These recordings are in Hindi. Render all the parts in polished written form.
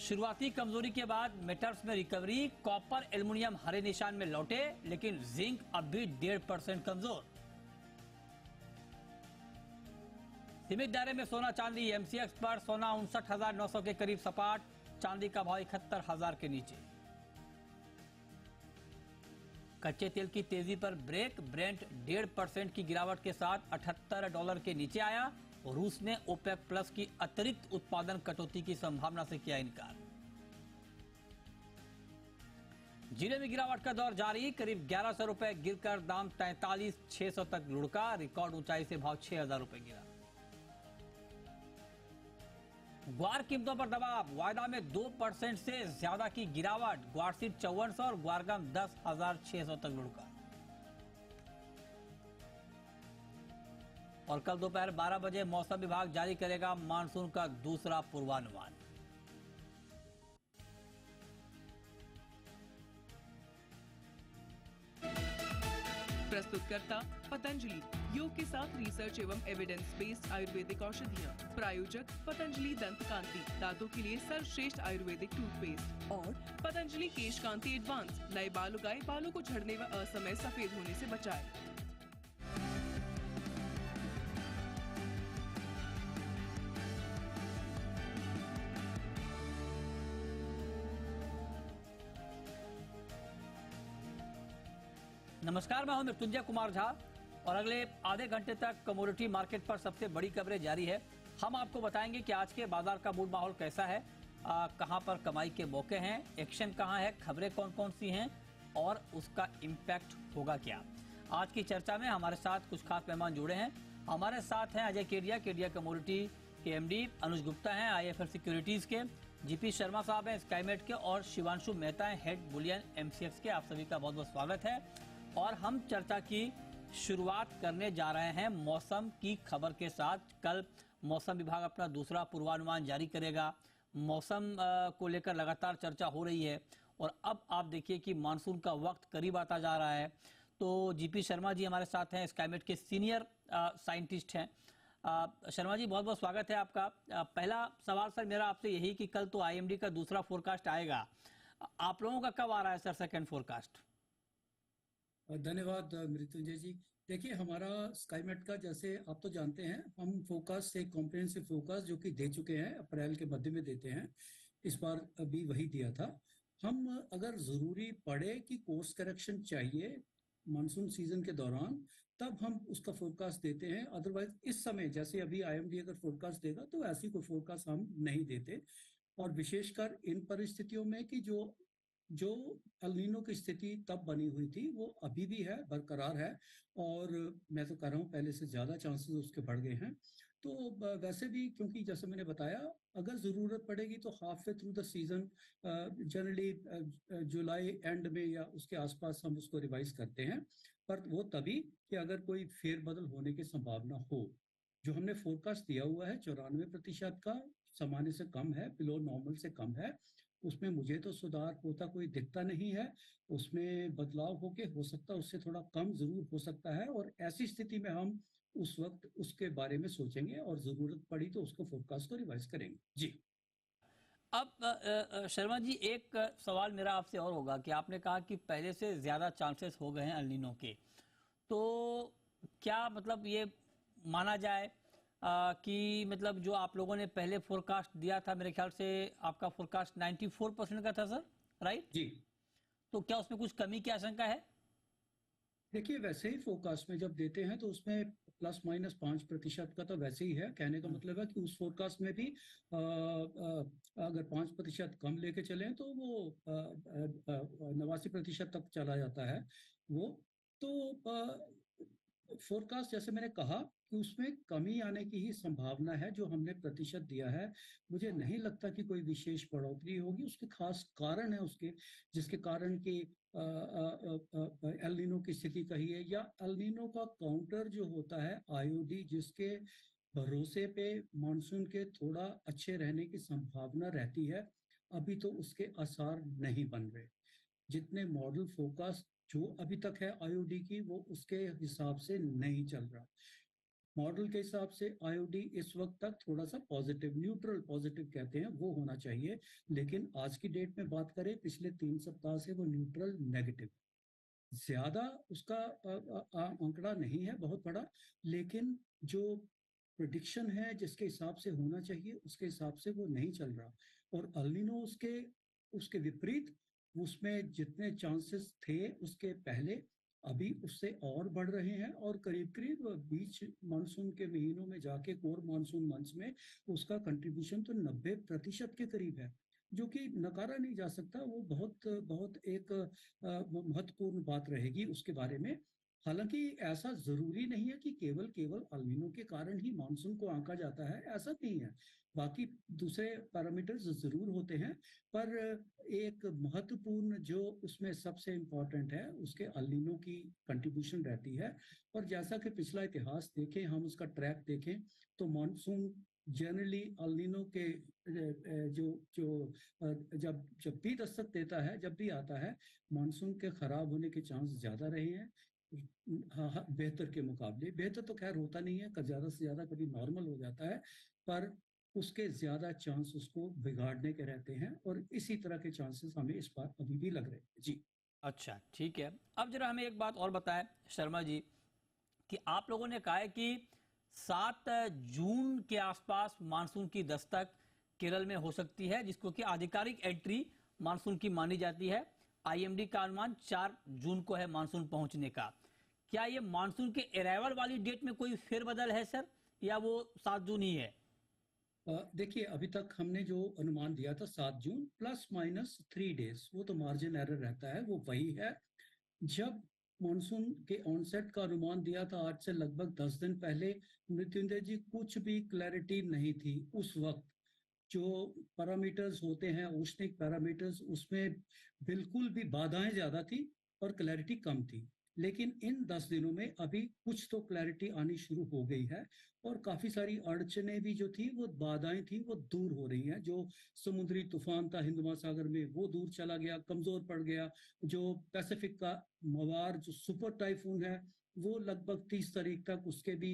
शुरुआती कमजोरी के बाद मेटल्स में रिकवरी। कॉपर एल्युमिनियम हरे निशान में लौटे, लेकिन जिंक अब भी 1.5% कमजोर। सीमित दायरे में सोना चांदी। एमसीएक्स पर सोना 59,900 के करीब सपाट, चांदी का भाव 71,000 के नीचे। कच्चे तेल की तेजी पर ब्रेक। ब्रेंट 1.5% की गिरावट के साथ $78 के नीचे आया। रूस ने ओपेक प्लस की अतिरिक्त उत्पादन कटौती की संभावना से किया इनकार। जीरे में गिरावट का दौर जारी। करीब 1,100 रुपए गिरकर दाम 43,600 तक लुढ़का। रिकॉर्ड ऊंचाई से भाव 6,000 रुपए गिरा। ग्वार कीमतों पर दबाव। वायदा में 2% से ज्यादा की गिरावट। ग्वार सीट 5400 और ग्वारगम 10,600 तक लुढ़का। और कल दोपहर 12 बजे मौसम विभाग जारी करेगा मानसून का दूसरा पूर्वानुमान। प्रस्तुतकर्ता पतंजलि, योग के साथ रिसर्च एवं एविडेंस बेस्ड आयुर्वेदिक औषधियाँ। प्रायोजक पतंजलि दंत कांति, दांतों के लिए सर्वश्रेष्ठ आयुर्वेदिक टूथपेस्ट। और पतंजलि केश कांति एडवांस, नए बाल उगाए, बालों को झड़ने व असमय सफेद होने से बचाए। नमस्कार, मैं हूं मृत्युंजय कुमार झा और अगले आधे घंटे तक कमोडिटी मार्केट पर सबसे बड़ी खबरें जारी है। हम आपको बताएंगे कि आज के बाजार का मूड माहौल कैसा है, कहां पर कमाई के मौके हैं, एक्शन कहां है, खबरें कौन कौन सी हैं और उसका इम्पैक्ट होगा क्या। आज की चर्चा में हमारे साथ कुछ खास मेहमान जुड़े हैं। हमारे साथ हैं अजय केडिया कमोडिटी के एमडी, अनुज गुप्ता हैं आईएफएल सिक्योरिटीज के, जीपी शर्मा साहब हैं स्काईमेट के और शिवांशु मेहता हैं हेड बुलियन एमसीएक्स के। आप सभी का बहुत बहुत स्वागत है। और हम चर्चा की शुरुआत करने जा रहे हैं मौसम की खबर के साथ। कल मौसम विभाग अपना दूसरा पूर्वानुमान जारी करेगा। मौसम को लेकर लगातार चर्चा हो रही है और अब आप देखिए कि मानसून का वक्त करीब आता जा रहा है। तो जीपी शर्मा जी हमारे साथ हैं, स्काईमेट के सीनियर साइंटिस्ट हैं। शर्मा जी बहुत बहुत स्वागत है आपका। पहला सवाल सर मेरा आपसे यही कि कल तो आईएमडी का दूसरा फोरकास्ट आएगा, आप लोगों का कब आ रहा है सर सेकंड फोरकास्ट? धन्यवाद मृत्युंजय जी। देखिए, हमारा स्काईमेट का, जैसे आप तो जानते हैं, हम फोकस से कॉम्प्रिहेंसिव फोकस जो कि दे चुके हैं, अप्रैल के मध्य में देते हैं। इस बार अभी वही दिया था। हम अगर जरूरी पड़े कि कोर्स करेक्शन चाहिए मानसून सीजन के दौरान, तब हम उसका फोरकास्ट देते हैं। अदरवाइज इस समय जैसे अभी आईएमडी अगर फोरकास्ट देगा तो ऐसी कोई फोरकास्ट हम नहीं देते। और विशेषकर इन परिस्थितियों में कि जो जो एल नीनो की स्थिति तब बनी हुई थी वो अभी भी है, बरकरार है। और मैं तो कह रहा हूँ पहले से ज्यादा चांसेस उसके बढ़ गए हैं। तो वैसे भी, क्योंकि जैसे मैंने बताया, अगर जरूरत पड़ेगी तो half way through the season, generally July and में या उसके आसपास हम उसको रिवाइज करते हैं। पर वो तभी कि अगर कोई फेरबदल होने की संभावना हो। जो हमने फोरकास्ट दिया हुआ है 94% का, सामान्य से कम है, बिलो नॉर्मल से कम है। उसमें मुझे तो सुधार होता कोई दिखता नहीं है। उसमें बदलाव हो सकता है, उससे थोड़ा कम जरूर हो सकता है। और ऐसी स्थिति में हम उस वक्त उसके बारे में सोचेंगे और जरूरत पड़ी तो उसको फोरकास्ट को रिवाइज करेंगे। जी। अब शर्मा जी एक सवाल मेरा आपसे और होगा कि आपने कहा कि पहले से ज्यादा चांसेस हो गए हैं एल नीनो के, तो क्या मतलब ये माना जाए कि मतलब जो आप लोगों ने पहले फोरकास्ट दिया था, मेरे ख्याल से आपका फोरकास्ट 94% का था सर, राइट? जी। तो क्या उसमें कुछ कमी की आशंका है? देखिए, वैसे ही फोरकास्ट में जब देते हैं तो उसमें ±5% का तो वैसे ही है। कहने का मतलब है कि उस फोरकास्ट में भी अगर 5% कम लेके चलें तो वो 89% तक चला जाता है वो। तो फोरकास्ट, जैसे मैंने कहा, कि उसमें कमी आने की ही संभावना है। जो हमने प्रतिशत दिया है, मुझे नहीं लगता कि कोई विशेष बढ़ोतरी होगी। उसके खास कारण है उसके, जिसके कारण कि एल नीनो की स्थिति कही है, या एल नीनो का काउंटर जो होता है आईओडी, जिसके भरोसे पे मानसून के थोड़ा अच्छे रहने की संभावना रहती है, अभी तो उसके आसार नहीं बन रहे। जितने मॉडल फोकस जो अभी तक है आईओडी की, वो उसके हिसाब से नहीं चल रहा। मॉडल के हिसाब से आईओडी इस वक्त तक थोड़ा सा पॉजिटिव, न्यूट्रल पॉजिटिव कहते हैं, वो होना चाहिए। लेकिन आज की डेट में बात करें, पिछले 3 सप्ताह से वो न्यूट्रल नेगेटिव, ज्यादा उसका आंकड़ा नहीं है बहुत बड़ा, लेकिन जो प्रिडिक्शन है जिसके हिसाब से होना चाहिए उसके हिसाब से वो नहीं चल रहा। और अल्नीनो उसके उसके विपरीत, उसमें जितने चांसेस थे उसके पहले, अभी उससे और बढ़ रहे हैं, और करीब करीब बीच मानसून के महीनों में जाके कोर मानसून मंथ्स में उसका कंट्रीब्यूशन तो 90% के करीब है, जो कि नकारा नहीं जा सकता। वो बहुत बहुत एक महत्वपूर्ण बात रहेगी उसके बारे में। हालांकि ऐसा जरूरी नहीं है कि केवल केवल अल्नीनो के कारण ही मानसून को आंका जाता है, ऐसा नहीं है। बाकी दूसरे पैरामीटर्स जरूर होते हैं, पर एक महत्वपूर्ण जो उसमें सबसे इम्पोर्टेंट है, उसके अल्नीनो की कंट्रीब्यूशन रहती है। और जैसा कि पिछला इतिहास देखें, हम उसका ट्रैक देखें, तो मानसून जनरली अल्नीनो के जो जो जब जब भी दस्तक देता है, जब भी आता है, मानसून के खराब होने के चांस ज्यादा रहे हैं। हाँ हाँ, बेहतर के मुकाबले। बेहतर तो खैर होता नहीं है, ज्यादा से ज्यादा कभी नॉर्मल हो जाता है, पर उसके ज्यादा चांस उसको बिगाड़ने के रहते हैं, और इसी तरह के चांसेस हमें इस बार अभी भी लग रहे हैं जी। अच्छा, ठीक है। अब जरा हमें एक बात और बताएं शर्मा जी, कि आप लोगों ने कहा है कि 7 जून के आसपास मानसून की दस्तक केरल में हो सकती है, जिसको कि आधिकारिक एंट्री मानसून की मानी जाती है। आईएमडी का अनुमान 4 जून को है मानसून पहुंचने का। क्या ये मानसून के अराइवल वाली डेट में कोई फेरबदल है सर, या वो 7 जून ही है? देखिए, अभी तक हमने जो अनुमान दिया था 7 जून ±3 डेज, वो तो मार्जिन एरर रहता है, वो वही है। जब मॉनसून के ऑनसेट का अनुमान दिया था आज से लगभग 10 दिन पहले, मृत्युंजय जी, कुछ भी क्लैरिटी नहीं थी उस वक्त। जो पैरामीटर्स होते हैं, औष्णिक पैरामीटर्स, उसमें बिल्कुल भी बाधाएं ज्यादा थी और क्लैरिटी कम थी। लेकिन इन 10 दिनों में अभी कुछ तो क्लैरिटी आनी शुरू हो गई है, और काफी सारी अड़चने भी जो थी, वो बाधाएं थी, वो दूर हो रही हैं। जो समुद्री तूफान था हिंद महासागर में, वो दूर चला गया, कमजोर पड़ गया। जो पैसिफिक का मवार, जो सुपर टाइफून है, वो लगभग 30 तारीख तक उसके भी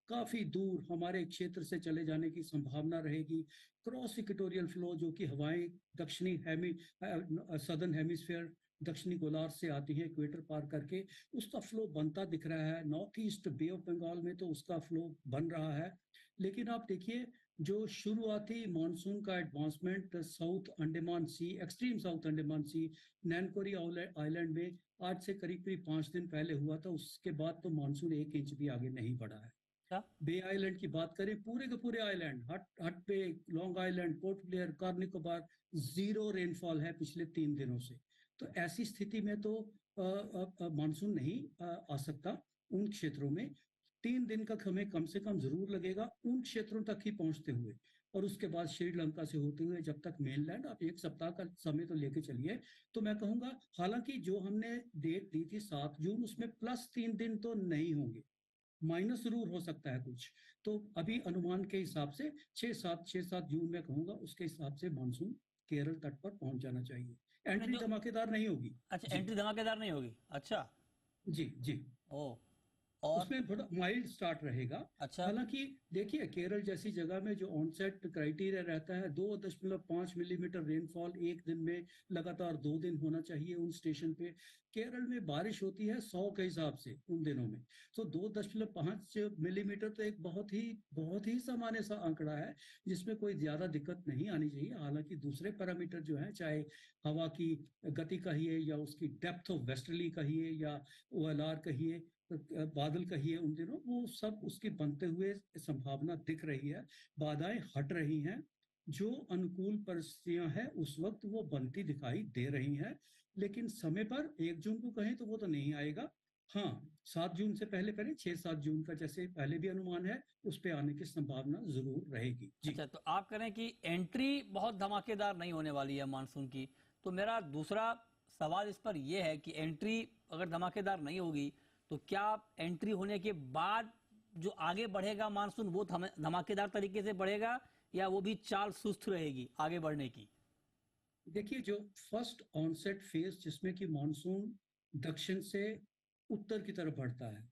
काफी दूर हमारे क्षेत्र से चले जाने की संभावना रहेगी। क्रॉस इक्वेटोरियल फ्लो, जो कि हवाएं दक्षिणी सदर्न हेमिस्फीयर, दक्षिणी गोलार्ध से आती है इक्वेटर पार करके, उसका फ्लो बनता दिख रहा है। North east bay of Bengal में तो उसका फ्लो बन रहा है। लेकिन आप देखिए, जो शुरुआती मानसून का एडवांसमेंट साउथ अंडमान सी, एक्सट्रीम साउथ अंडमान सी, नैनकोरी आइलैंड में आज से करीब करीब 5 दिन पहले हुआ था, उसके बाद तो मानसून 1 इंच भी आगे नहीं बढ़ा है। बे आइलैंड की बात करें, पूरे के पूरे आइलैंड, हट हट पे, long island, port Blair, car Nicobar, 0 rainfall है पिछले 3 दिनों से। तो ऐसी स्थिति में तो मानसून नहीं आ सकता उन क्षेत्रों में। 3 दिन का हमें कम से कम जरूर लगेगा उन क्षेत्रों तक ही पहुंचते हुए, और उसके बाद श्रीलंका से होते हुए जब तक मेनलैंड, आप 1 सप्ताह का समय तो लेके चलिए। तो मैं कहूंगा, हालांकि जो हमने डेट दी थी 7 जून, उसमें +3 दिन तो नहीं होंगे, माइनस जरूर हो सकता है कुछ। तो अभी अनुमान के हिसाब से 6-7 जून में कहूंगा, उसके हिसाब से मानसून केरल तट पर पहुंच जाना चाहिए। एंट्री धमाकेदार नहीं होगी। अच्छा, जी एंट्री धमाकेदार नहीं होगी। अच्छा। जी जी। ओ, और उसमें थोड़ा माइल्ड स्टार्ट रहेगा। अच्छा। हालांकि देखिए, केरल जैसी जगह में जो ऑनसेट क्राइटेरिया रहता है, 2.5 मिलीमीटर रेनफॉल एक दिन में लगातार 2 दिन होना चाहिए उन स्टेशन पे। केरल में बारिश होती है 100 के हिसाब से उन दिनों में, तो 2.5 मिलीमीटर तो एक बहुत ही सामान्य सा आंकड़ा है, जिसमें कोई ज्यादा दिक्कत नहीं आनी चाहिए। हालांकि दूसरे पैरामीटर जो है, चाहे हवा की गति कहिए, या उसकी डेप्थ ऑफ वेस्टर्ली कहिए, या OLR कहिए, बादल कहिए, उन दिनों वो सब उसके बनते हुए संभावना दिख रही है। बाधाएं हट रही हैं, जो अनुकूल परिस्थितियां हैं उस वक्त वो बनती दिखाई दे रही हैं। लेकिन समय पर 1 जून को कहें तो वो तो नहीं आएगा। हाँ, 7 जून से पहले पहले 6-7 जून का जैसे पहले भी अनुमान है, उस पे आने की संभावना जरूर रहेगी जी। अच्छा, तो आप कह रहे हैं कि एंट्री बहुत धमाकेदार नहीं होने वाली है मानसून की। तो मेरा दूसरा सवाल इस पर यह है कि एंट्री अगर धमाकेदार नहीं होगी, तो क्या एंट्री होने के बाद जो आगे बढ़ेगा मानसून, वो धमाकेदार तरीके से बढ़ेगा, या वो भी चाल सुस्त रहेगी आगे बढ़ने की? देखिए, जो फर्स्ट ऑनसेट फेज, जिसमें कि मानसून दक्षिण से उत्तर की तरफ बढ़ता है,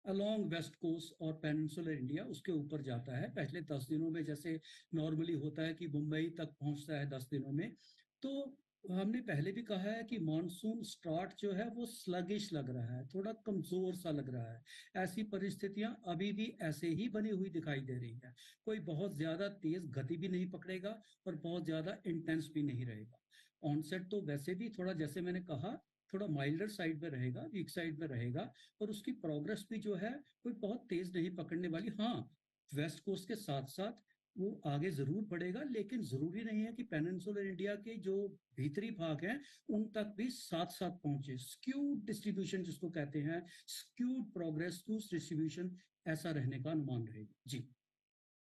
अलोंग वेस्ट कोस्ट और पेनिनसुलर इंडिया उसके ऊपर जाता है। पहले 10 दिनों में जैसे नॉर्मली होता है कि मुंबई तक पहुंचता है 10 दिनों में, तो हमने पहले भी कहा है कि मानसून स्टार्ट जो है वो स्लगिश लग रहा है, थोड़ा कमजोर सा लग रहा है। ऐसी परिस्थितियां अभी भी ऐसे ही बनी हुई दिखाई दे रही है। कोई बहुत ज्यादा तेज गति भी नहीं पकड़ेगा और बहुत ज्यादा इंटेंस भी नहीं रहेगा। ऑनसेट तो वैसे भी थोड़ा, जैसे मैंने कहा, थोड़ा माइल्डर साइड में रहेगा, वीक साइड में रहेगा। और उसकी प्रोग्रेस भी जो है कोई बहुत तेज नहीं पकड़ने वाली। हाँ, वेस्ट कोस्ट के साथ साथ वो आगे जरूर बढ़ेगा, लेकिन जरूरी नहीं है कि पेनिनसुलर इंडिया के जो भीतरी भाग हैं उन तक भी साथ साथ पहुंचे। स्क्यूड डिस्ट्रीब्यूशन जिसको कहते हैं, स्क्यूड प्रोग्रेस टू डिस्ट्रीब्यूशन, ऐसा रहने का अनुमान रहेगा जी।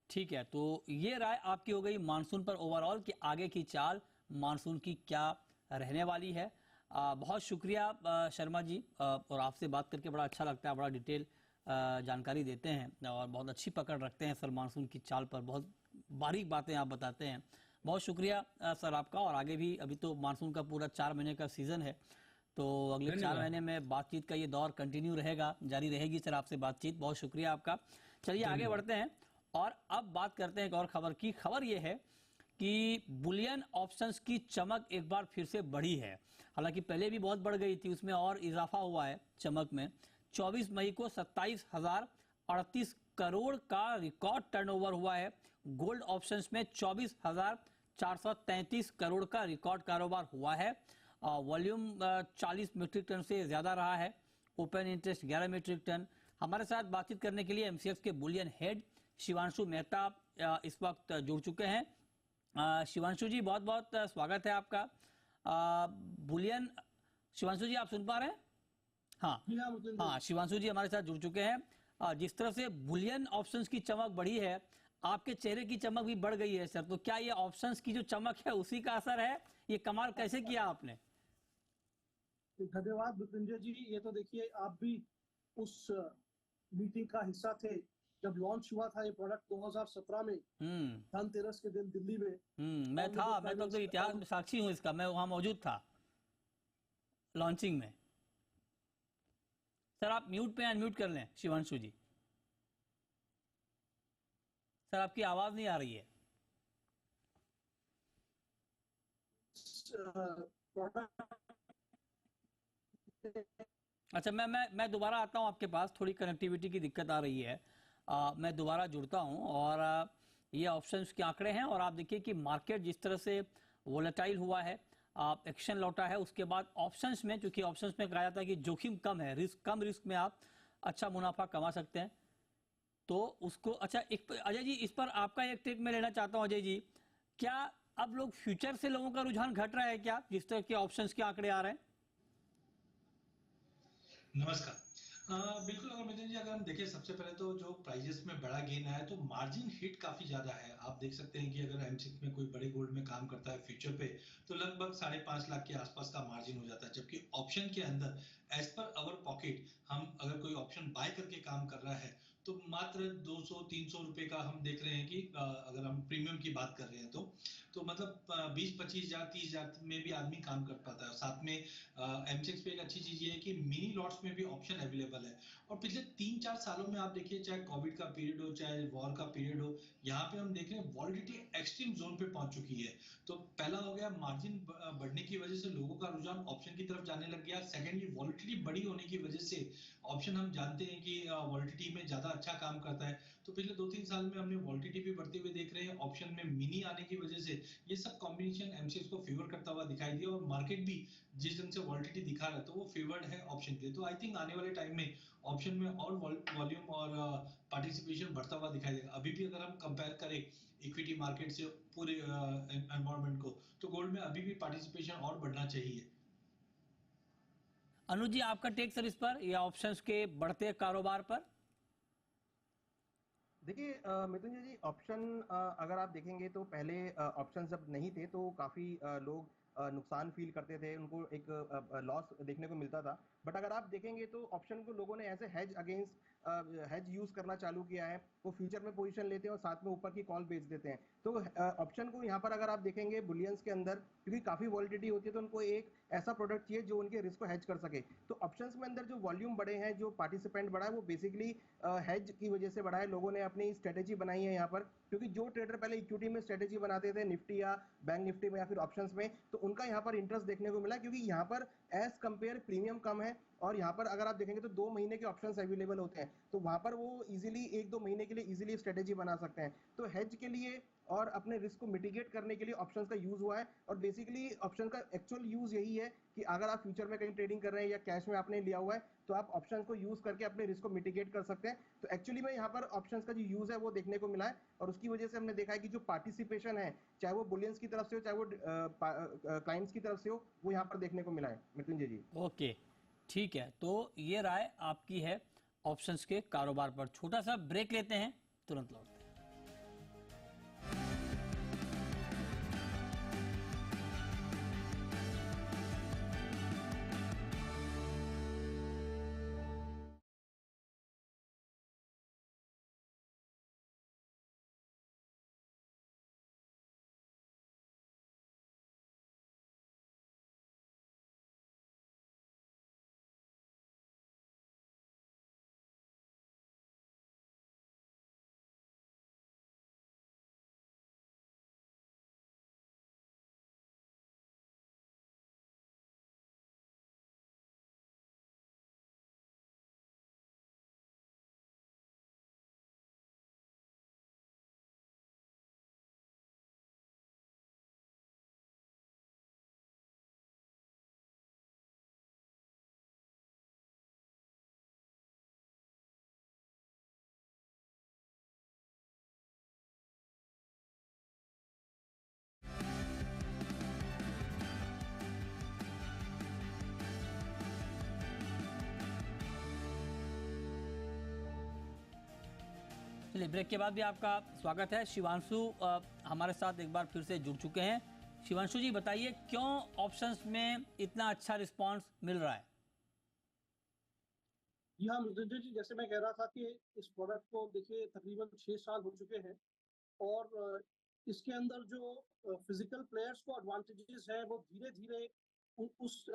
ठीक है, तो ये राय आपकी हो गई मानसून पर ओवरऑल कि आगे की चाल मानसून की क्या रहने वाली है। बहुत शुक्रिया शर्मा जी, और आपसे बात करके बड़ा अच्छा लगता है, बड़ा डिटेल जानकारी देते हैं और बहुत अच्छी पकड़ रखते हैं सर मानसून की चाल पर, बहुत बारीक बातें आप बताते हैं। बहुत शुक्रिया सर आपका। और आगे भी, अभी तो मानसून का पूरा 4 महीने का सीजन है, तो अगले 4 महीने में बातचीत का ये दौर कंटिन्यू रहेगा, जारी रहेगी सर आपसे बातचीत। बहुत शुक्रिया आपका। चलिए आगे बढ़ते हैं और अब बात करते हैं एक और खबर की। खबर ये है कि बुलियन ऑप्शंस की चमक एक बार फिर से बढ़ी है। हालांकि पहले भी बहुत बढ़ गई थी, उसमें और इजाफा हुआ है चमक में। 24 मई को 27,038 करोड़ का रिकॉर्ड टर्नओवर हुआ है। गोल्ड ऑप्शंस में 24,433 करोड़ का रिकॉर्ड कारोबार हुआ है। वॉल्यूम 40 मीट्रिक टन से ज्यादा रहा है। Open interest 11 metric ton. हमारे साथ बातचीत करने के लिए एमसीएक्स के बुलियन हेड शिवांशु मेहता इस वक्त जुड़ चुके हैं। शिवांशु जी, बहुत बहुत स्वागत है आपका। बुलियन, शिवांशु जी आप सुन पा रहे हैं? हाँ हाँ, शिवांशु जी हमारे साथ जुड़ चुके हैं। जिस तरह से बुलियन ऑप्शंस की चमक बढ़ी है, आपके चेहरे की चमक भी बढ़ गई है सर। तो क्या ये ऑप्शंस की जो चमक है उसी का असर है? ये कमाल कैसे किया आपने? धन्यवाद मृत्युंजय जी। ये तो देखिए, आप भी उस मीटिंग का हिस्सा थे जब लॉन्च हुआ था ये प्रोडक्ट 2017 में, धनतेरस के दिन दिल्ली में। मैं तो इतिहास में साक्षी हूँ इसका, मैं वहां मौजूद था लॉन्चिंग में। सर आप म्यूट पे अनम्यूट कर लें शिवांशु जी। सर आपकी आवाज नहीं आ रही है। अच्छा, मैं दोबारा आता हूं आपके पास, थोड़ी कनेक्टिविटी की दिक्कत आ रही है। मैं दोबारा जुड़ता हूं। और ये ऑप्शंस के आंकड़े हैं और आप देखिए कि मार्केट जिस तरह से वोलेटाइल हुआ है, एक्शन लौटा है। उसके बाद ऑप्शंस में, क्योंकि ऑप्शंस में कहा जाता है कि जोखिम कम है, कम रिस्क में आप अच्छा मुनाफा कमा सकते हैं, तो उसको अच्छा। एक अजय जी, इस पर आपका एक टेक मैं लेना चाहता हूं। अजय जी, क्या अब लोग फ्यूचर से लोगों का रुझान घट रहा है क्या, जिस तरह के ऑप्शंस के आंकड़े आ रहे हैं? नमस्कार। बिल्कुल, अगर मिथुन जी, अगर हम देखें, सबसे पहले तो जो प्राइजेस में बड़ा गेन आया है, तो मार्जिन हिट काफी ज्यादा है। आप देख सकते हैं कि अगर एमसिक्स में कोई बड़े गोल्ड में काम करता है फ्यूचर पे, तो लगभग 5.5 लाख के आसपास का मार्जिन हो जाता है। जबकि ऑप्शन के अंदर एज पर अवर पॉकेट, हम अगर कोई ऑप्शन बाय करके काम कर रहा है तो मात्र 200-300 रुपए का हम देख रहे हैं कि अगर हम प्रीमियम की बात कर रहे हैं तो मतलब 20-25 हजार 30 हजार में भी आदमी काम कर पाता है। साथ में एमसिक्स पे एक अच्छी चीज ये है कि मिनी लॉट्स में भी ऑप्शन अवेलेबल है। और पिछले 3-4 सालों में आप देखिए, चाहे कोविड का पीरियड हो, चाहे वॉर का पीरियड हो, यहाँ पे हम देख रहे हैं वॉलिडिटी एक्सट्रीम जोन पे पहुंच चुकी है। तो पहला हो गया, मार्जिन बढ़ने की वजह से लोगों का रुझान ऑप्शन की तरफ जाने लग गया। सेकेंडली, वॉलिडिटी बड़ी होने की वजह से ऑप्शन, हम जानते हैं कि वॉलिडिटी में ज्यादा अच्छा काम करता है। तो पिछले 2-3 साल में हमने वॉलिडिटी भी बढ़ते हुए देख रहे हैं। ऑप्शन में मिनी आने की वजह से ये सब कॉम्बिनेशन एमसीएक्स को फेवर करता हुआ दिखाई दिया। और मार्केट भी जिस ढंग से वॉलिडिटी दिखा रहा है, तो वो फेवर्ड है ऑप्शन के लिए। तो आई थिंक आने वाले टाइम में ऑप्शन में और वॉल्यूम और पार्टिसिपेशन बढ़ता हुआ दिखाई देगा। अभी भी अगर हम कंपेयर करें इक्विटी मार्केट से पूरे एनवायरनमेंट को, तो गोल्ड में अभी भी पार्टिसिपेशन और बढ़ना चाहिए। अनुज जी, आपका टेक सर इस पर, या ऑप्शंस के बढ़ते कारोबार पर? देखिए मिथुन जी, ऑप्शन अगर आप देखेंगे तो पहले ऑप्शन जब नहीं थे तो काफ़ी लोग नुकसान फील करते थे, उनको एक लॉस देखने को मिलता था। बट अगर आप देखेंगे तो ऑप्शन को लोगों ने ऐसे हेज अगेंस्ट हेज यूज करना चालू किया है, वो फ्यूचर में पोजीशन लेते हैं और साथ में ऊपर की कॉल बेच देते हैं। तो ऑप्शन को यहाँ पर अगर आप देखेंगे बुलियंस के अंदर, क्योंकि काफी वॉलिडिटी होती है, तो उनको एक ऐसा प्रोडक्ट चाहिए जो उनके रिस्क को हेज कर सके। तो ऑप्शंस में अंदर जो वॉल्यूम बढ़े हैं, जो पार्टिसिपेंट बढ़ा है, वो बेसिकली हेज की वजह से बढ़ा है। लोगों ने अपनी स्ट्रेटेजी बनाई है यहाँ पर, क्योंकि जो ट्रेडर पहले इक्विटी में स्ट्रेटेजी बनाते थे निफ्टी या बैंक निफ्टी में या फिर ऑप्शंस में, तो उनका यहाँ पर इंटरेस्ट देखने को मिला, क्योंकि यहाँ पर एज कंपेयर प्रीमियम कम है। और यहाँ पर अगर आप देखेंगे तो 2 महीने के ऑप्शंस अवेलेबल होते हैं, तो वहां पर वो इजीली 1-2 महीने के लिए इजीली स्ट्रेटेजी बना सकते हैं। तो हेज के लिए और अपने रिस्क को मिटिगेट करने के लिए ऑप्शंस का यूज हुआ है। और बेसिकली ऑप्शन का एक्चुअल यूज यही है कि अगर आप फ्यूचर में कहीं ट्रेडिंग कर रहे हैं या कैश में आपने लिया हुआ है, तो आप ऑप्शंस को यूज करके अपने रिस्क को मिटिगेट कर सकते हैं। तो एक्चुअली में यहाँ पर ऑप्शंस का जो यूज है वो देखने को मिला है, और उसकी वजह से हमने देखा है कि जो पार्टिसिपेशन है, चाहे वो बुलियंस की तरफ से हो, चाहे वो क्लाइंट्स की तरफ से हो, वो यहाँ पर देखने को मिला है। मृत्युंजय जी, ओके, ठीक है। तो ये राय आपकी है ऑप्शंस के कारोबार पर। छोटा सा ब्रेक लेते हैं, तुरंत लौटते हैं। चलिए, ब्रेक के बाद भी आपका स्वागत है। शिवांशु हमारे साथ एक बार फिर से जुड़ चुके हैं। शिवांशु जी, बताइए क्यों ऑप्शंस में इतना अच्छा रिस्पांस मिल रहा है? जी हाँ मृत्युंजय जी, जैसे मैं कह रहा था कि इस प्रोडक्ट को देखिए तकरीबन 6 साल हो चुके हैं, और इसके अंदर जो फिजिकल प्लेयर्स को एडवांटेजेस हैं वो धीरे धीरे उस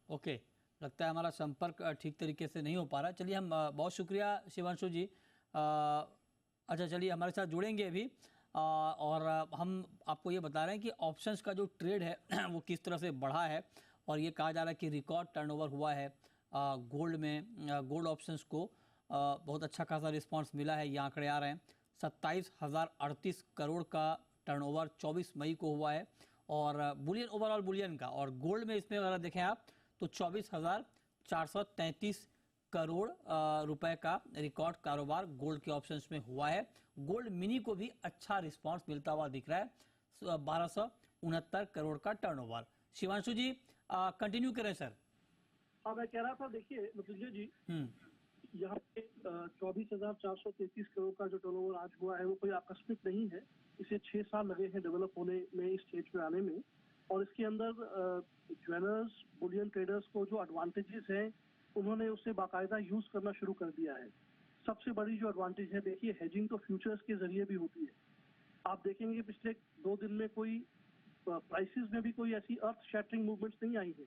ओके, लगता है हमारा संपर्क ठीक तरीके से नहीं हो पा रहा। चलिए, हम बहुत शुक्रिया शिवांशु जी। अच्छा, चलिए हमारे साथ जुड़ेंगे अभी, और हम आपको ये बता रहे हैं कि ऑप्शंस का जो ट्रेड है वो किस तरह से बढ़ा है, और ये कहा जा रहा है कि रिकॉर्ड टर्नओवर हुआ है गोल्ड में। गोल्ड ऑप्शंस को बहुत अच्छा खासा रिस्पांस मिला है। ये आंकड़े आ रहे हैं 27,038 करोड़ का टर्नओवर 24 मई को हुआ है, और बुलियन, ओवरऑल बुलियन का, और गोल्ड में इसमें अगर देखें आप तो 24,433 करोड़ रुपए का रिकॉर्ड कारोबार गोल्ड के ऑप्शंस में हुआ है। गोल्ड मिनी को भी अच्छा रिस्पांस मिलता हुआ दिख रहा है, 1269 करोड़ का टर्नओवर। शिवांशु जी, कंटिन्यू करें सर। हाँ, मैं कह रहा था, देखिए मृत्युंजय जी, यहाँ पे 24,433 करोड़ का जो टर्नओवर आज हुआ है वो कोई आकस्मिक नहीं है। इसे 6 साल लगे हैं डेवलप होने में, इस स्टेज पे आने में, और इसके अंदर ज्वेलर्स, बुलियन ट्रेडर्स को जो एडवांटेजेस हैं उन्होंने उससे बाकायदा यूज करना शुरू कर दिया है। सबसे बड़ी जो एडवांटेज है, देखिए हेजिंग तो फ्यूचर्स के जरिए भी होती है। आप देखेंगे पिछले 2 दिन में कोई प्राइसेस में भी कोई ऐसी अर्थ शैटरिंग मूवमेंट्स नहीं आई है,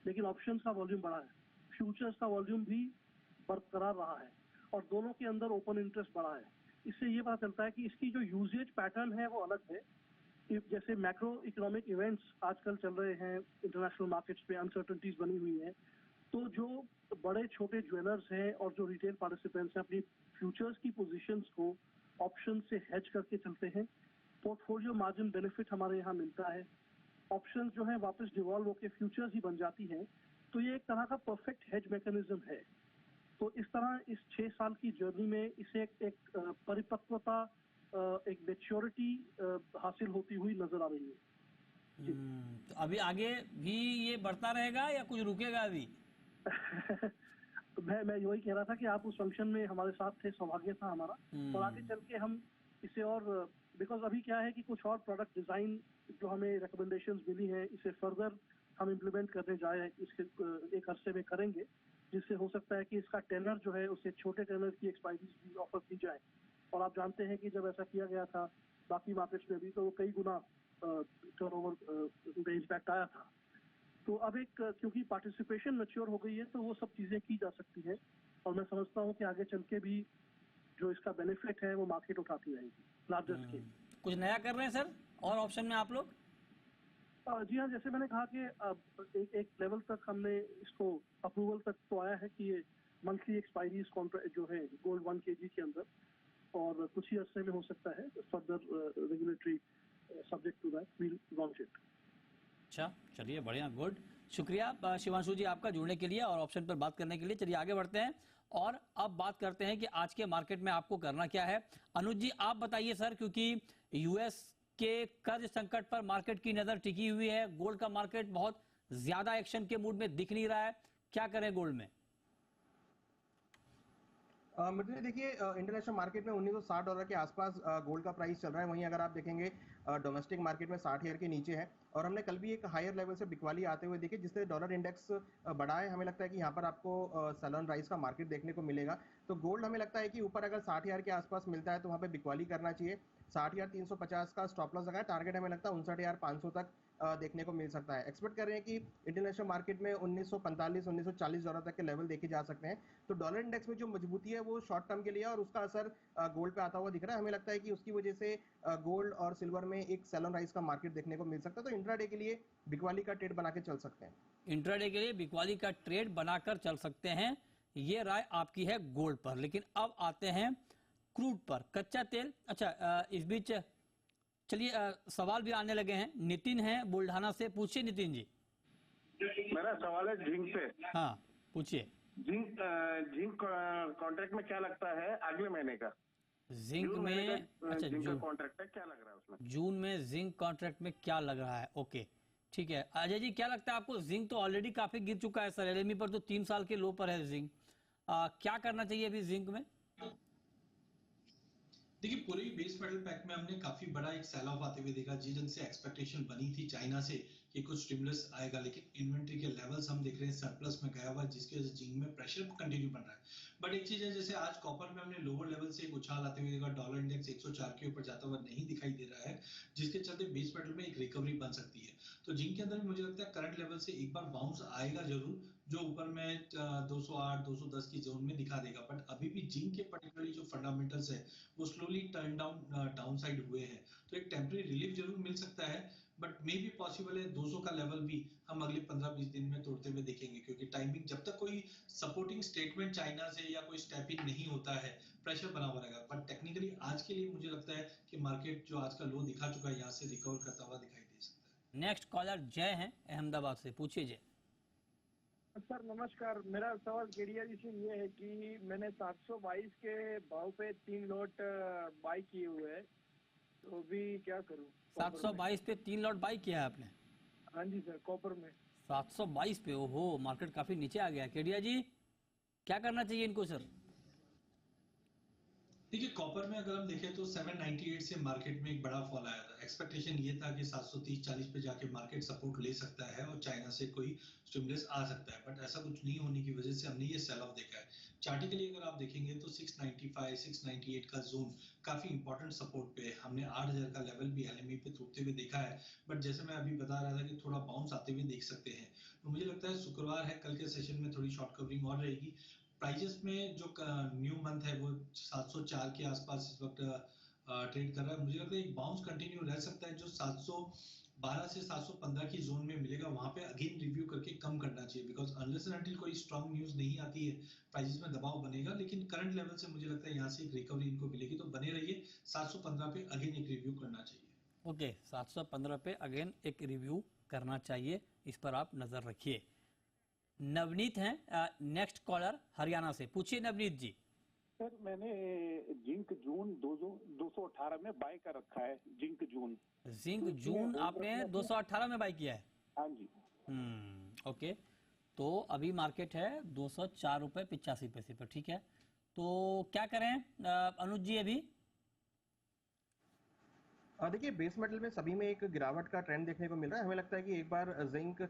लेकिन ऑप्शंस का वॉल्यूम बढ़ा है, फ्यूचर्स का वॉल्यूम भी बरकरार रहा है, और दोनों के अंदर ओपन इंटरेस्ट बढ़ा है। इससे ये पता चलता है कि इसकी जो यूजेज पैटर्न है वो अलग है। जैसे मैक्रो इकोनॉमिक इवेंट्स आजकल चल रहे हैं, इंटरनेशनल मार्केट्स पे अनसर्टेनिटीज बनी हुई हैं, तो जो बड़े छोटे ज्वेलर्स हैं और जो रिटेल पार्टिसिपेंट्स हैं अपनी फ्यूचर्स की पोजीशंस को ऑप्शन से हेज करके चलते हैं। पोर्टफोलियो मार्जिन बेनिफिट हमारे यहाँ मिलता है। ऑप्शंस जो है वापस डिवॉल्व होकर फ्यूचर्स ही बन जाती हैं, तो ये एक तरह का परफेक्ट हेज मैकेनिज्म है। तो इस तरह इस 6 साल की जर्नी में इसे एक परिपक्वता, एक मैच्योरिटी हासिल होती हुई नजर आ रही है। तो अभी आगे भी ये बढ़ता रहेगा या कुछ रुकेगा अभी? तो मैं यही कह रहा था कि आप उस फंक्शन में हमारे साथ थे, सौभाग्य था हमारा, और आगे चल के हम इसे और बिकॉज अभी क्या है कि कुछ और प्रोडक्ट डिजाइन जो हमें रिकमेंडेशंस मिली हैं इसे फर्दर हम इम्प्लीमेंट करने जाए इसके एक अरसे में करेंगे, जिससे हो सकता है कि इसका टेनर जो है उसे छोटे टेनर की एक्सपायरी भी ऑफर की जाए। और आप जानते हैं कि जब ऐसा किया गया था बाकी मार्केट्स में भी तो वो कई गुना टर्नओवर में इम्पैक्ट आया था। तो अब एक क्योंकि पार्टिसिपेशन मैच्योर हो गई है तो वो सब चीजें की जा सकती है, और मैं समझता हूँ कि आगे चल के भी जो इसका बेनिफिट है वो मार्केट उठाती रहेगी लार्जर स्केल। कुछ नया कर रहे हैं सर और ऑप्शन में आप लोग? जी हाँ, जैसे मैंने कहा कि अब एक लेवल तक हमने इसको अप्रूवल तक तो आया है कि ये मंथली एक्सपायरीज कॉन्ट्रैक्ट जो है गोल्ड 1 kg के अंदर, और कुछ ही अरसे में हो सकता है further regulatory subject to that will launch it. अच्छा, चलिए बढ़िया, गुड। शुक्रिया शिवांशु जी आपका जुड़ने के लिए और ऑप्शन पर बात करने के लिए। चलिए आगे बढ़ते हैं और अब बात करते हैं कि आज के मार्केट में आपको करना क्या है। अनुज जी आप बताइए सर, क्योंकि यूएस के कर्ज संकट पर मार्केट की नजर टिकी हुई है, गोल्ड का मार्केट बहुत ज्यादा एक्शन के मूड में दिख नहीं रहा है, क्या करें गोल्ड में? मतलब देखिए इंटरनेशनल मार्केट में $1960 के आसपास गोल्ड का प्राइस चल रहा है। वहीं अगर आप देखेंगे डोमेस्टिक मार्केट में 60 ईयर के नीचे है, और हमने कल भी एक हायर लेवल से बिकवाली आते हुए देखी जिससे डॉलर इंडेक्स बढ़ा है। हमें लगता है कि यहाँ पर आपको सेल ऑन राइज का मार्केट देखने को मिलेगा। तो गोल्ड हमें लगता है कि ऊपर अगर 60 हज़ार के आसपास मिलता है तो वहाँ पे बिकवाली करना चाहिए। 60,350 का स्टॉप लॉस लगा है, टारगेट हमें लगता है 59,500 तक देखने को मिल सकता है। एक्सपेक्ट कर रहे हैं कि इंटरनेशनल मार्केट में $1945-1940 तक के लेवल देखे जा सकते हैं। तो डॉलर इंडेक्स में जो मजबूती है वो शॉर्ट टर्म के लिए और उसका असर गोल्ड पे आता हुआ दिख रहा है। हमें लगता है कि उसकी वजह से गोल्ड और सिल्वर में एक सेल ऑन राइज का मार्केट देखने को मिल सकता है। तो इंट्राडे के लिए बिकवाली का ट्रेड बना के चल सकते हैं। इंट्राडे के लिए बिकवाली का ट्रेड बनाकर चल सकते हैं, ये राय आपकी है गोल्ड पर। लेकिन अब आते हैं क्रूड पर, कच्चा तेल। अच्छा, इस बीच चलिए सवाल भी आने लगे हैं। नितिन है बुल्ढाना से, पूछिए नितिन जी। मेरा सवाल है जिंक पे। हाँ पूछिए। जिंक कॉन्ट्रैक्ट में क्या लगता है अगले महीने का? जिंक में, अच्छा जिंक का जून कॉन्ट्रैक्ट है, क्या लग रहा है उसमें? जून में जिंक कॉन्ट्रैक्ट में क्या लग रहा है? ओके ठीक है। अजय जी क्या लगता है आपको? जिंक तो ऑलरेडी काफी गिर चुका है सर, एलएमई पर तो 3 साल के लो पर है जिंक। क्या करना चाहिए अभी जिंक में? देखिए पूरे बेस मेटल पैक में हमने काफी बड़ा एक सेल ऑफ आते हुए देखा, जिनसे एक्सपेक्टेशन बनी थी चाइना से कि कुछ स्टिमुलस आएगा, लेकिन इन्वेंट्री के लेवल्स हम देख रहे हैं सरप्लस में गया हुआ, जिसकी वजह से जिंक में प्रेशर कंटिन्यू बन रहा है। बट एक चीज है, जैसे आज कॉपर में हमने लोअर लेवल से एक उछाल आते हुए देखा, डॉलर इंडेक्स 104 के ऊपर जाता हुआ नहीं दिखाई दे रहा है, जिसके चलते बेस मेटल में एक रिकवरी बन सकती है। तो जिंक के अंदर भी मुझे लगता है करंट लेवल से एक बार बाउंस आएगा जरूर, जो ऊपर में 208 210 की जोन में दिखा देगा। बट अभी भी जिंक के पर्टिकुलरली जो फंडामेंटल्स है वो स्लोली टर्न डाउन साइड हुए हैं, तो एक टेम्परेरी रिलीफ जरूर मिल सकता है। बट मे भी पॉसिबल है 200 का लेवल भी हम अगले 15-20 दिन में तोड़ते हुए देखेंगे, क्योंकि टाइमिंग जब तक कोई सपोर्टिंग स्टेटमेंट चाइना से या कोई स्टेप इन नहीं होता है प्रेशर बना हुआ रहेगा। बट टेक्निकली आज के लिए मुझे लगता है कि मार्केट जो आज का लो दिखा चुका है यहाँ से रिकवर करता हुआ दिखाई दे सकता है। नेक्स्ट कॉलर जय हैं अहमदाबाद से, पूछिए जय। सर नमस्कार, मेरा सवाल केडिया जी से ये है कि मैंने 722 के भाव पे 3 लॉट बाई किए हुए हैं, तो अभी क्या करूं? 722 पे 3 लॉट बाई किया है आपने? हाँ जी सर, कॉपर में 722 पे। ओहो, मार्केट काफी नीचे आ गया। केडिया जी क्या करना चाहिए इनको सर? देखिए कॉपर में अगर हम देखें तो 798 से मार्केट में एक बड़ा फॉल आया था। एक्सपेक्टेशन ये था कि 730-40 पे जाके मार्केट सपोर्ट ले सकता है और चाइना से कोई स्टिमुलस आ सकता है, बट ऐसा कुछ नहीं होने की वजह से हमने ये सेल ऑफ देखा है। चार्टिकली अगर आप देखेंगे तो 695 698 का जोन काफी इंपॉर्टेंट सपोर्ट पे है। हमने 8000 का लेवल भी एलएमई पे टूटते हुए देखा है, बट जैसे मैं अभी बता रहा था कि थोड़ा बाउंस आते हुए देख सकते हैं। तो मुझे लगता है शुक्रवार है, कल के सेशन में थोड़ी शॉर्ट कवरिंग और रहेगी। प्राइजेस में जो न्यू मंथ है वो 704 के आसपास इस वक्त ट्रेड कर रहा है। मुझे लगता है एक बाउंस कंटिन्यू रह सकता है, जो 712 से 715 की जोन में मिलेगा, वहां पे अगेन रिव्यू करके कम करना चाहिए, बिकॉज अनलेस एंड अंटिल कोई स्ट्रांग न्यूज नहीं आती है प्राइजेस में दबाव बनेगा। लेकिन करंट लेवल से मुझे लगता है यहाँ से एक रिकवरी इनको मिलेगी, तो बने रहिए। 715 पे अगेन एक रिव्यू करना चाहिए। ओके, 715 पे अगेन एक रिव्यू करना चाहिए, इस पर आप नजर रखिए। नवनीत हैं नेक्स्ट कॉलर हरियाणा से, पूछिए नवनीत जी। सर मैंने जिंक जून 218 में बाय कर रखा है। जिंक जून आपने 218 में बाय किया है? हाँ जी। ओके, तो अभी मार्केट है 204 रुपए 85 पैसे पर, ठीक है। तो क्या करें अनुज जी? अभी देखिए बेस मेटल में सभी में एक गिरावट का ट्रेंड देखने को मिल रहा है। हमें लगता है कि एक बार जिंक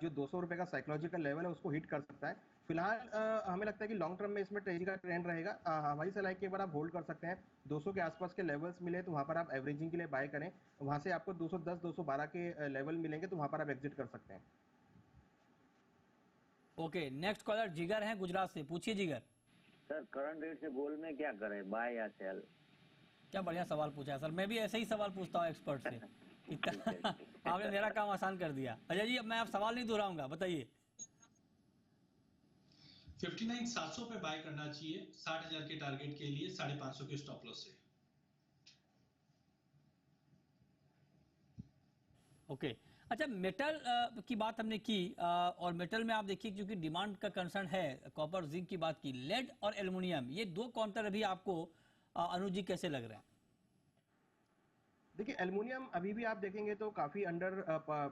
जो 200 रुपए का साइकोलॉजिकल लेवल है उसको हिट कर सकता है। फिलहाल हमें लगता है कि लॉन्ग टर्म में इसमें तेजी का ट्रेंड रहेगा। हमारी सलाह है कि एक बार आप होल्ड कर सकते हैं। 200 के आसपास के लेवल्स मिले तो वहां पर आप एवरेजिंग के लिए बाय करें। वहां से आपको 210 212 के लेवल मिलेंगे तो वहां पर आप एग्जिट कर सकते हैं। ओके, नेक्स्ट कॉलर जिगर हैं गुजरात से। पूछिए जिगर। सर करंट रेट से गोल्ड में क्या करें, बाय या सेल? क्या बढ़िया सवाल पूछा है सर, मैं भी ऐसे ही सवाल पूछता हूँ एक्सपर्ट से। इतना आपने मेरा काम आसान कर दिया। अजय जी अब मैं आप सवाल नहीं दोहराऊंगा, बताइए। 59,700 पे बाय करना चाहिए 60,000 के टारगेट के लिए 550 के स्टॉप लॉस से। ओके अच्छा, मेटल की बात हमने की और मेटल में आप देखिए क्योंकि डिमांड का कंसर्न है, कॉपर जिंक की बात की, लेड और एल्युमिनियम ये दो काउंटर अभी आपको अनुज जी कैसे लग रहे हैं? देखिए एल्युमिनियम अभी भी आप देखेंगे तो काफी अंडर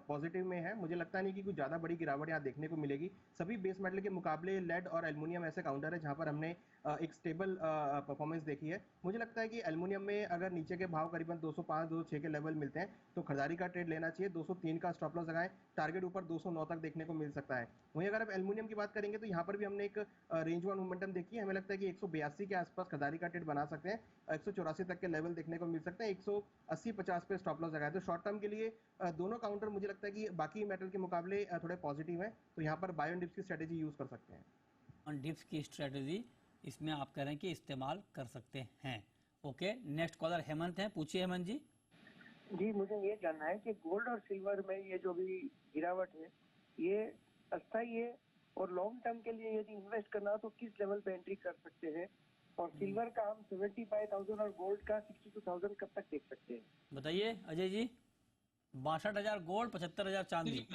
पॉजिटिव में है। मुझे लगता नहीं कि कुछ ज्यादा बड़ी गिरावट यहाँ देखने को मिलेगी। सभी बेस मेटल के मुकाबले लेड और एल्युमिनियम ऐसे काउंटर है जहां पर हमने एक स्टेबल परफॉर्मेंस देखी है। मुझे लगता है कि एल्युमिनियम में अगर नीचे के भाव करीबन 205 206 के लेवल मिलते हैं तो खरीदारी का ट्रेड लेना चाहिए। 203 का स्टॉप लॉस लगाएं, टारगेट ऊपर 209 तक देखने को मिल सकता है। वहीं अगर आप एल्युमिनियम की बात करेंगे तो यहाँ पर भी हमने एक रेंज वन मोमेंटम देखी है। हमें लगता है कि 182 के आसपास खरीदारी का ट्रेड बना सकते हैं। 184 तक के लेवल देखने को मिल सकते हैं। 180-50 पे स्टॉप लॉस लगाए तो शॉर्ट टर्म के लिए दोनों काउंटर मुझे लगता है कि बाकी मेटल के मुकाबले थोड़े पॉजिटिव हैं, तो यहाँ पर बाय ऑन डिप्स की स्ट्रेटेजी यूज कर सकते हैं। ऑन डिप्स की स्ट्रेटेजी इसमें आप कह रहे हैं कि इस्तेमाल कर सकते हैं। ओके, नेक्स्ट कॉलर हेमंत हैं। पूछिए हेमंत जी। जी मुझे ये जानना है कि गोल्ड और सिल्वर में ये जो भी गिरावट है ये अस्थायी है और लॉन्ग टर्म के लिए यदि इन्वेस्ट करना हो तो किस लेवल पे एंट्री कर सकते हैं, और सिल्वर का हम 75,000 और गोल्ड का 62,000 कब तक देख सकते हैं? बताइए अजय जी। 62,000 गोल्ड, 75,000 चांदी।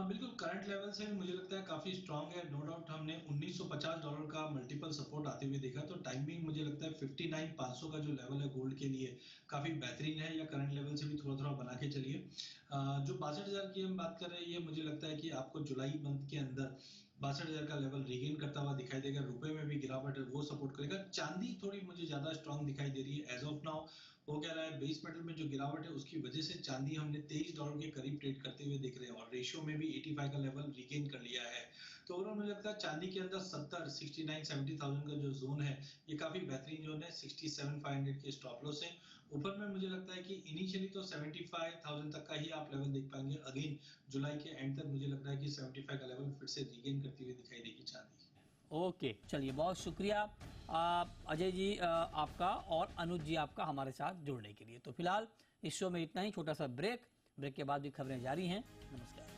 बिल्कुल करंट लेवल से भी मुझे लगता है काफी स्ट्रांग है। नो डाउट हमने $1950 का मल्टीपल सपोर्ट आते हुए देखा, तो टाइमिंग मुझे लगता है 59,500 का जो लेवल है गोल्ड के लिए काफी बेहतरीन है, या करंट लेवल से भी थोड़ा थोड़ा बना के चलिए। जो 62,000 की हम बात कर रहे हैं, ये मुझे लगता है कि आपको जुलाई मंथ के अंदर 62,000 का लेवल रिगेन करता हुआ दिखाई देगा। रुपए में भी गिरावट है वो सपोर्ट करेगा। चांदी थोड़ी मुझे ज्यादा स्ट्रांग दिखाई दे रही है एज ऑफ नाउ। हो क्या रहा है, बेस मेटल में जो गिरावट है उसकी वजह से चांदी हमने $23 के करीब ट्रेड करते हुए देख रहे हैं, और रेशियो में भी 85 का लेवल रिगेन कर लिया है। तो ओवरऑल मुझे लगता है चांदी के अंदर 69-70,000 का जो जोन है ये काफी बेहतरीन जोन है। 67,500 के स्टॉप लॉस है। ऊपर में मुझे लगता है कि इनिशियली तो 75,000 तक का ही आप लेवल देख पाएंगे। अगेन जुलाई के एंड तक मुझे लग रहा है कि 75 का लेवल फिर से रिगेन करती हुई दिखाई देगी चांदी। ओके चलिए, बहुत शुक्रिया अजय जी आपका और अनुज जी आपका हमारे साथ जुड़ने के लिए। तो फिलहाल इस शो में इतना ही, छोटा सा ब्रेक के बाद भी खबरें जारी हैं। नमस्कार।